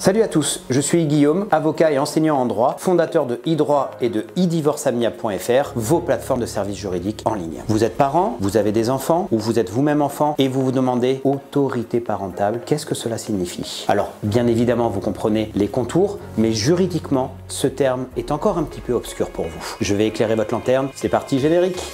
Salut à tous, je suis Guillaume, avocat et enseignant en droit, fondateur de e-droit et de e-divorceamiable.fr, vos plateformes de services juridiques en ligne. Vous êtes parent, vous avez des enfants ou vous êtes vous-même enfant et vous vous demandez autorité parentale, qu'est-ce que cela signifie? Alors, bien évidemment, vous comprenez les contours, mais juridiquement, ce terme est encore un petit peu obscur pour vous. Je vais éclairer votre lanterne, c'est parti, générique.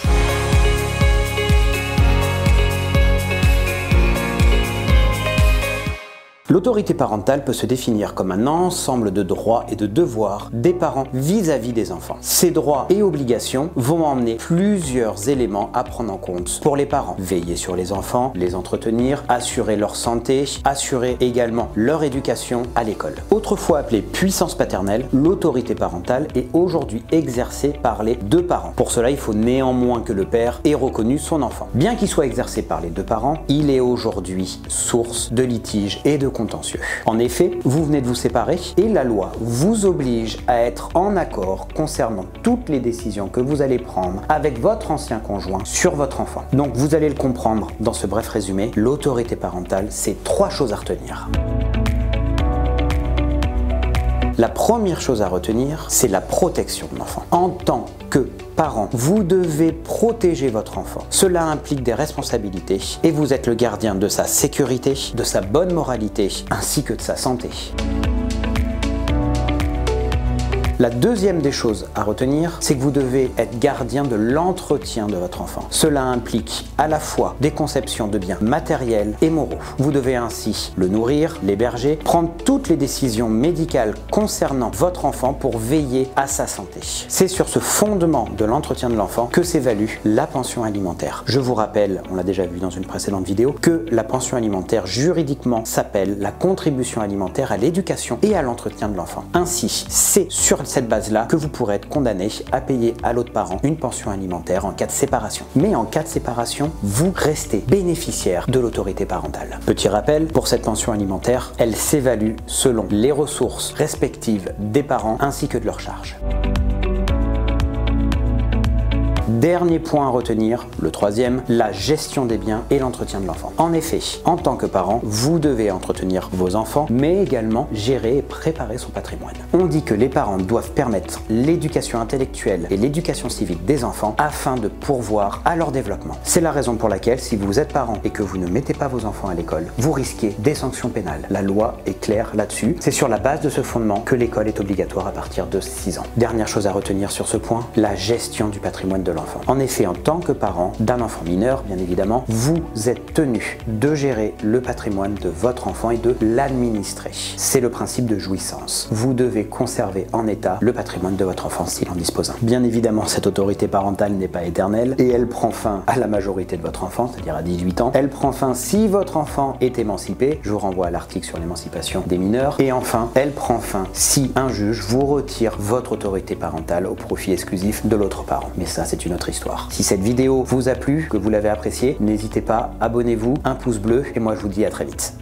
L'autorité parentale peut se définir comme un ensemble de droits et de devoirs des parents vis-à-vis des enfants. Ces droits et obligations vont emmener plusieurs éléments à prendre en compte pour les parents. Veiller sur les enfants, les entretenir, assurer leur santé, assurer également leur éducation à l'école. Autrefois appelée puissance paternelle, l'autorité parentale est aujourd'hui exercée par les deux parents. Pour cela, il faut néanmoins que le père ait reconnu son enfant. Bien qu'il soit exercé par les deux parents, il est aujourd'hui source de litiges et de contentieux. En effet, vous venez de vous séparer et la loi vous oblige à être en accord concernant toutes les décisions que vous allez prendre avec votre ancien conjoint sur votre enfant. Donc vous allez le comprendre dans ce bref résumé, l'autorité parentale, c'est 3 choses à retenir. La première chose à retenir, c'est la protection de l'enfant. En tant que parent, vous devez protéger votre enfant. Cela implique des responsabilités et vous êtes le gardien de sa sécurité, de sa bonne moralité ainsi que de sa santé. La deuxième des choses à retenir, c'est que vous devez être gardien de l'entretien de votre enfant. Cela implique à la fois des conceptions de biens matériels et moraux. Vous devez ainsi le nourrir, l'héberger, prendre toutes les décisions médicales concernant votre enfant pour veiller à sa santé. C'est sur ce fondement de l'entretien de l'enfant que s'évalue la pension alimentaire. Je vous rappelle, on l'a déjà vu dans une précédente vidéo, que la pension alimentaire juridiquement s'appelle la contribution alimentaire à l'éducation et à l'entretien de l'enfant. Ainsi, c'est sur cette base-là que vous pourrez être condamné à payer à l'autre parent une pension alimentaire en cas de séparation. Mais en cas de séparation, vous restez bénéficiaire de l'autorité parentale. Petit rappel, pour cette pension alimentaire, elle s'évalue selon les ressources respectives des parents ainsi que de leurs charges. Dernier point à retenir, le troisième, la gestion des biens et l'entretien de l'enfant. En effet, en tant que parent, vous devez entretenir vos enfants, mais également gérer et préparer son patrimoine. On dit que les parents doivent permettre l'éducation intellectuelle et l'éducation civique des enfants afin de pourvoir à leur développement. C'est la raison pour laquelle, si vous êtes parent et que vous ne mettez pas vos enfants à l'école, vous risquez des sanctions pénales. La loi est claire là-dessus. C'est sur la base de ce fondement que l'école est obligatoire à partir de 6 ans. Dernière chose à retenir sur ce point, la gestion du patrimoine de l'enfant. En effet, en tant que parent d'un enfant mineur, bien évidemment, vous êtes tenu de gérer le patrimoine de votre enfant et de l'administrer. C'est le principe de jouissance. Vous devez conserver en état le patrimoine de votre enfant s'il en dispose un. Bien évidemment, cette autorité parentale n'est pas éternelle et elle prend fin à la majorité de votre enfant, c'est-à-dire à 18 ans. Elle prend fin si votre enfant est émancipé. Je vous renvoie à l'article sur l'émancipation des mineurs. Et enfin, elle prend fin si un juge vous retire votre autorité parentale au profit exclusif de l'autre parent. Mais ça, c'est une autre histoire. Si cette vidéo vous a plu, que vous l'avez appréciée, n'hésitez pas, abonnez-vous, un pouce bleu et moi je vous dis à très vite.